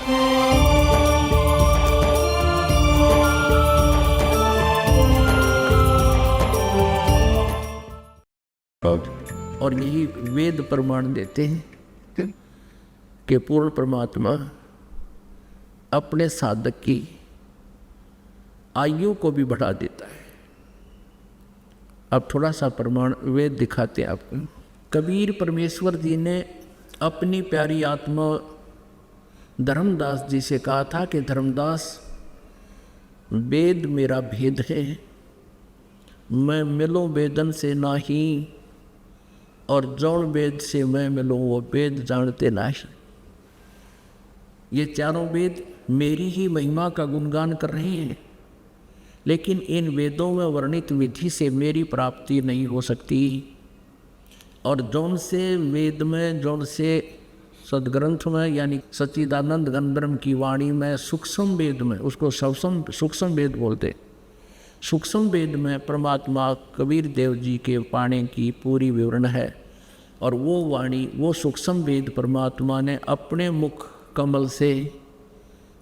और यही वेद प्रमाण देते हैं कि पूर्ण परमात्मा अपने साधक की आयु को भी बढ़ा देता है। अब थोड़ा सा प्रमाण वेद दिखाते हैं आपको। कबीर परमेश्वर जी ने अपनी प्यारी आत्मा धर्मदास जी से कहा था कि धर्मदास, वेद मेरा भेद है, मैं मिलूं वेदन से नाही, और जौन वेद से मैं मिलूं वो वेद जानते नहीं। ये चारों वेद मेरी ही महिमा का गुणगान कर रहे हैं, लेकिन इन वेदों में वर्णित विधि से मेरी प्राप्ति नहीं हो सकती। और जौन से वेद में, जौन से सदग्रंथ में, यानी सच्चिदानंद घन ब्रह्म की वाणी में, सूक्ष्म वेद में, उसको सूक्ष्म वेद बोलते, सूक्ष्म वेद में परमात्मा कबीर देव जी के पाने की पूरी विवरण है। और वो वाणी, वो सूक्ष्म वेद परमात्मा ने अपने मुख कमल से,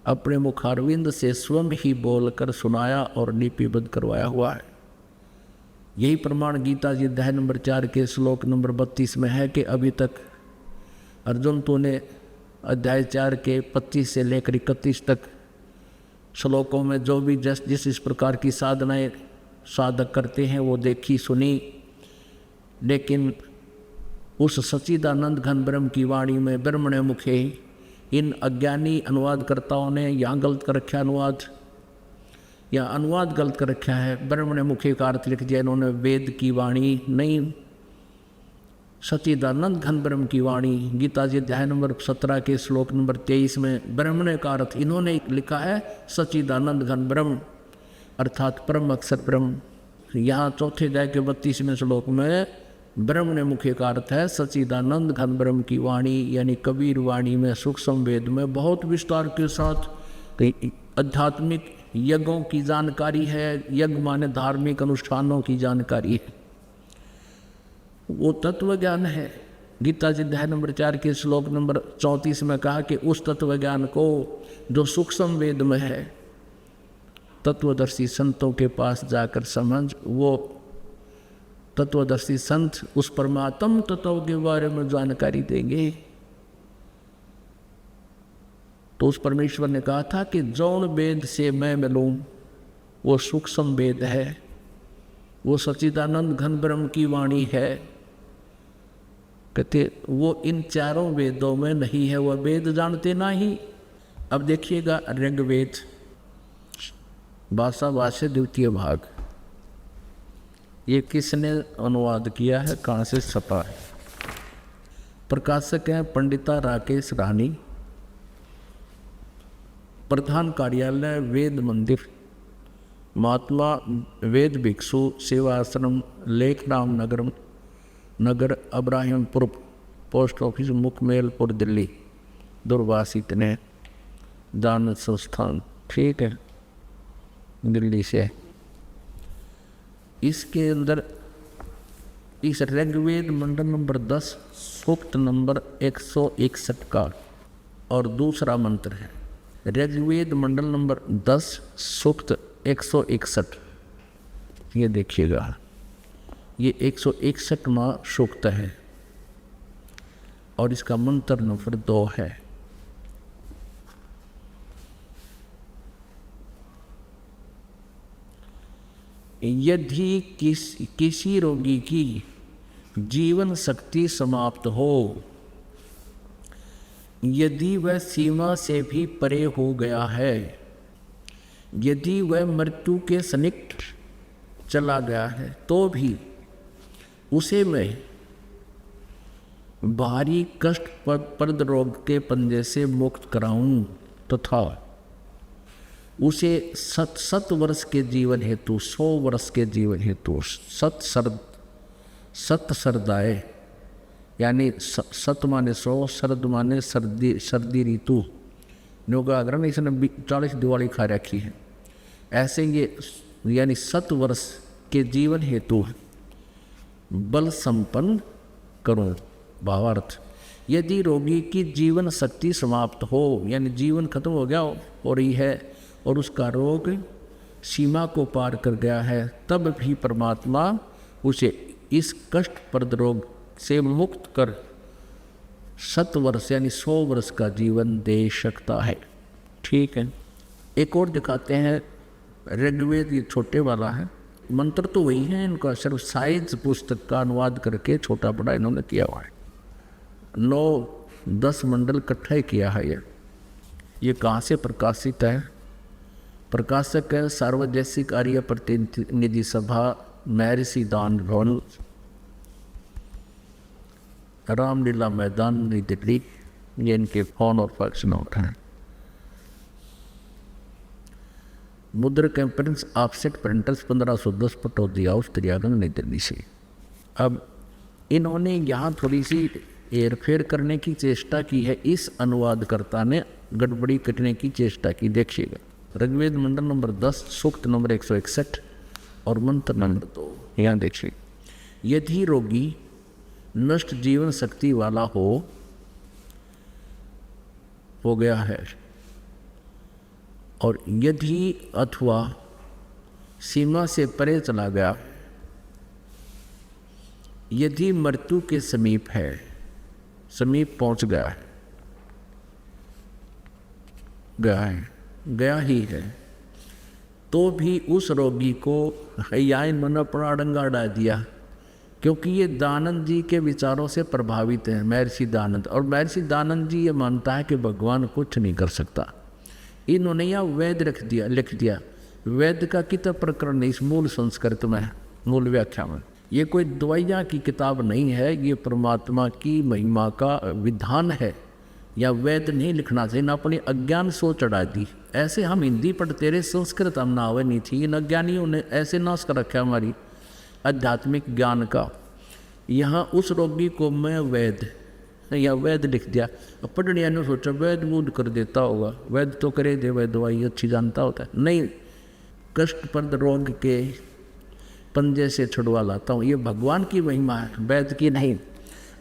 अपने मुखारविंद से स्वयं ही बोलकर सुनाया और लिपिबद्ध करवाया हुआ है। यही प्रमाण गीता जी अध्याय नंबर 4 के श्लोक नंबर 32 में है कि अभी तक अर्जुन तूने अध्याय 4 के 25 से लेकर 31 तक श्लोकों में जो भी जिस इस प्रकार की साधनाएं साधक करते हैं वो देखी सुनी, लेकिन उस सच्चिदानंद घन ब्रह्म की वाणी में ब्रह्मणे मुखे इन अज्ञानी अनुवादकर्ताओं ने यहाँ गलत कर रखा अनुवाद, या अनुवाद गलत कर रखा है। ब्रह्मणे मुखे का अर्थ लिख दिया इन्होंने वेद की वाणी नहीं, सच्चिदानंद घन ब्रह्म की वाणी। गीता जी अध्याय नंबर 17 के श्लोक नंबर 23 में ब्रह्मणे का अर्थ इन्होंने लिखा है सच्चिदानंद घन ब्रह्म, अर्थात परम अक्षर ब्रह्म। यहाँ चौथे अध्याय के 32वें श्लोक में ब्रह्मणे मुखे का अर्थ है सच्चिदानंद घन ब्रह्म की वाणी, यानी कबीर वाणी में, सूक्ष्म वेद में बहुत विस्तार के साथ आध्यात्मिक यज्ञों की जानकारी है। यज्ञ माने धार्मिक अनुष्ठानों की जानकारी है, वो तत्व ज्ञान है। गीता जी अध्याय नंबर 4 के श्लोक नंबर 34 में कहा कि उस तत्व ज्ञान को जो सूक्ष्म वेद में है, तत्वदर्शी संतों के पास जाकर समझ, वो तत्वदर्शी संत उस परमात्म तत्व के बारे में जानकारी देंगे। तो उस परमेश्वर ने कहा था कि जौन वेद से मैं मिलूं वो सूक्ष्म वेद है, वो सच्चिदानंद घन ब्रह्म की वाणी है। कहते वो इन चारों वेदों में नहीं है, वह वेद जानते नहीं। अब देखिएगा ऋग्वेद भाषा भाष्य द्वितीय भाग, ये किसने अनुवाद किया है, कहाँ से छपा है? प्रकाशक हैं पंडिता राकेश रानी, प्रधान कार्यालय वेद मंदिर, महात्मा वेद भिक्षु सेवा आश्रम, लेखराम नगर अब्राहिमपुर, पोस्ट ऑफिस मुखमेलपुर, दिल्ली। दूरभाष इतने दान संस्थान, ठीक है, दिल्ली से। इसके अंदर इस ऋग्वेद मंडल नंबर 10 सूक्त नंबर 161 का और दूसरा मंत्र है। ऋग्वेद मंडल नंबर 10 सूक्त 161, ये देखिएगा, ये 161वां सूक्त है और इसका मंत्र नंबर 2 है। यदि किसी रोगी की जीवन शक्ति समाप्त हो, यदि वह सीमा से भी परे हो गया है, यदि वह मृत्यु के सन्निकट चला गया है, तो भी उसे मैं भारी कष्टप्रद रोग के पंजे से मुक्त कराऊं तथा उसे 7 वर्ष के जीवन हेतु, 100 वर्ष के जीवन हेतु 7 सरदाए, यानी 7 माने 100, शरद माने सर्दी ऋतु, योगाग्रहण इसने 40 दिवाली खा रखी है। ऐसे ये यानी 7 वर्ष के जीवन हेतु बल संपन्न करूं। भावार्थ, यदि रोगी की जीवन शक्ति समाप्त हो, यानी जीवन खत्म हो गया हो रही है और उसका रोग सीमा को पार कर गया है, तब भी परमात्मा उसे इस कष्टप्रद रोग से मुक्त कर 7 वर्ष यानी 100 वर्ष का जीवन दे सकता है। ठीक है, एक और दिखाते हैं। ऋग्वेद ये छोटे वाला है, मंत्र तो वही है, इनका सिर्फ साइंस पुस्तक का अनुवाद करके छोटा बड़ा इन्होंने किया हुआ है। 9-10 मंडल इकट्ठा ही किया है। ये कहाँ से प्रकाशित है? प्रकाशक है सार्वजनिक आर्य प्रतिनिधि सभा, महर्षि दान भवन, रामलीला मैदान, नई दिल्ली। ये इनके फोन और फैक्स नोट हैं। मुद्रक Prince offset printers 1510 Pataudi house, Triyaganj, Nai Delhi से। अब इन्होंने यहाँ थोड़ी सी हेरफेर करने की चेष्टा की है, इस अनुवादकर्ता ने गड़बड़ी करने की चेष्टा की। देखिएगा, ऋग्वेद मंडल नंबर 10, सूक्त नंबर 161 और मंत्र नंबर 2। यहाँ देखिए, यदि रोगी नष्ट जीवन शक्ति वाला हो गया है और यदि अथवा सीमा से परे चला गया, यदि मृत्यु के समीप है, समीप पहुंच गया ही है, तो भी उस रोगी को हयाय मन अपना डंगा डाल दिया, क्योंकि ये दानंद जी के विचारों से प्रभावित हैं, महर्षि दानंद। और महर्षि दानंद जी ये मानता है कि भगवान कुछ नहीं कर सकता। इन्होंने यहाँ वेद लिख दिया। वेद का किताब प्रकरण इस मूल संस्कृत में, मूल व्याख्या में। ये कोई दवाइयाँ की किताब नहीं है, ये परमात्मा की महिमा का विधान है। या वेद नहीं लिखना चाहिए, ना अपनी अज्ञान सोच चढ़ा दी। ऐसे हम हिंदी पढ़ते रहे, संस्कृत हम ना आवे नहीं थी। इन अज्ञानियों ने ऐसे नाश कर रखा हमारी आध्यात्मिक ज्ञान का। यहाँ उस रोगी को मैं वेद लिख दिया। पढ़ने ने सोचा वेद मूड कर देता होगा, वेद तो करे दे, वह दवाई अच्छी जानता होता है। नहीं, कष्टप्रद रोग के पंजे से छुड़वा लाता हूँ। ये भगवान की महिमा है, वैद की नहीं।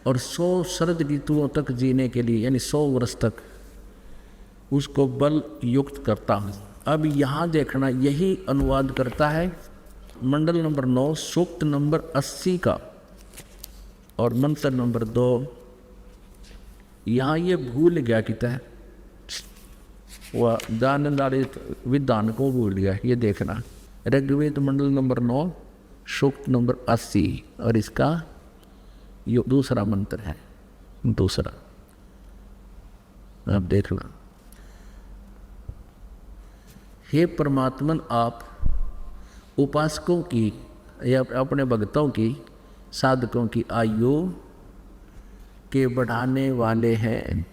और 100 शरद ऋतुओं तक जीने के लिए, यानी 100 वर्ष तक उसको बल युक्त करता हूँ। अब यहाँ देखना, यही अनुवाद करता है मंडल नंबर 9, सूक्त नंबर 80 का और मंत्र नंबर 2। यहाँ ये भूल गया कितना है, वह दानदारी विधान को भूल गया। ये देखना, ऋग्वेद मंडल नंबर 9, सूक्त नंबर 80 और इसका ये दूसरा मंत्र है। दूसरा अब देख लो। हे परमात्मन, आप उपासकों की या अपने भक्तों की, साधकों की आयु के बढ़ाने वाले हैं।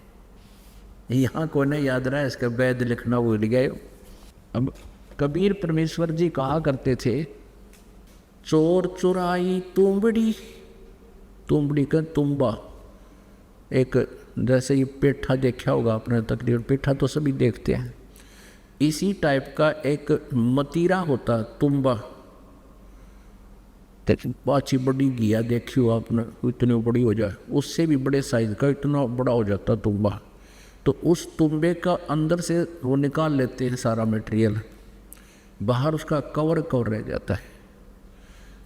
यहाँ को नहीं याद रहा, इसका वेद लिखना भूल गए। अब कबीर परमेश्वर जी कहा करते थे, चोर चुराई तुंबड़ी, तुंबड़ी का तुम्बा, एक जैसे ये पेठा देखा होगा आपने, तकरीबन पेठा तो सभी देखते हैं। इसी टाइप का एक मतीरा होता, तुम्बा। पाची बड़ी घिया देखी हो आपने, इतनी बड़ी हो जाए, उससे भी बड़े साइज का इतना बड़ा हो जाता तुम्बा। तो उस तुम्बे का अंदर से वो निकाल लेते हैं सारा मटेरियल, बाहर उसका कवर रह जाता है।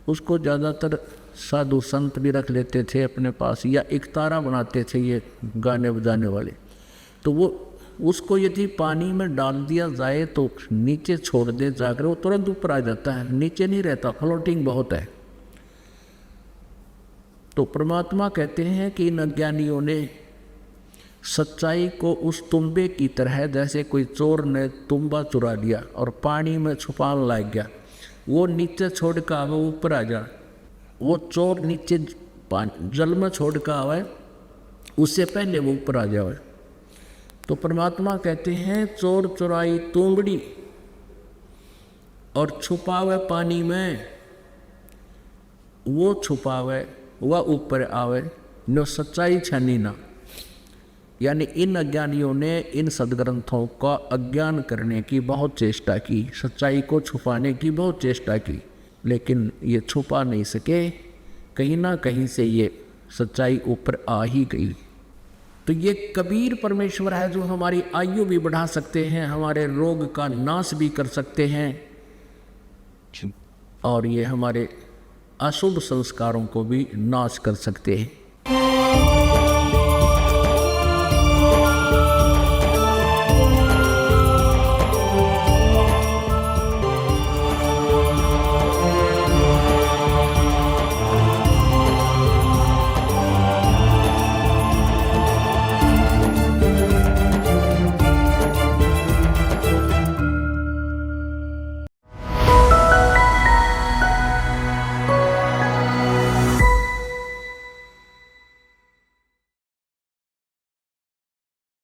उसको ज़्यादातर साधु संत भी रख लेते थे अपने पास, या एक तारा बनाते थे ये गाने बजाने वाले। तो वो उसको यदि पानी में डाल दिया जाए तो नीचे छोड़ दे जाकर, वो तुरंत ऊपर आ जाता है, नीचे नहीं रहता, फ्लोटिंग बहुत है। तो परमात्मा कहते हैं कि इन अज्ञानियों ने सच्चाई को उस तुम्बे की तरह, जैसे कोई चोर ने तुम्बा चुरा लिया और पानी में छुपाने लग गया, वो नीचे छोड़ कर आवे ऊपर आ जा। वो चोर नीचे जल में छोड़ कर आवे, उससे पहले वो ऊपर आ जाए। तो परमात्मा कहते हैं, चोर चुराई तुंबड़ी और छुपावे पानी में, वो छुपावे वह ऊपर आवे, नो सच्चाई छानी ना। यानी इन अज्ञानियों ने इन सदग्रंथों का अज्ञान करने की बहुत चेष्टा की, सच्चाई को छुपाने की बहुत चेष्टा की, लेकिन ये छुपा नहीं सके। कहीं ना कहीं से ये सच्चाई ऊपर आ ही गई। तो ये कबीर परमेश्वर है जो हमारी आयु भी बढ़ा सकते हैं, हमारे रोग का नाश भी कर सकते हैं, और ये हमारे अशुभ संस्कारों को भी नाश कर सकते हैं।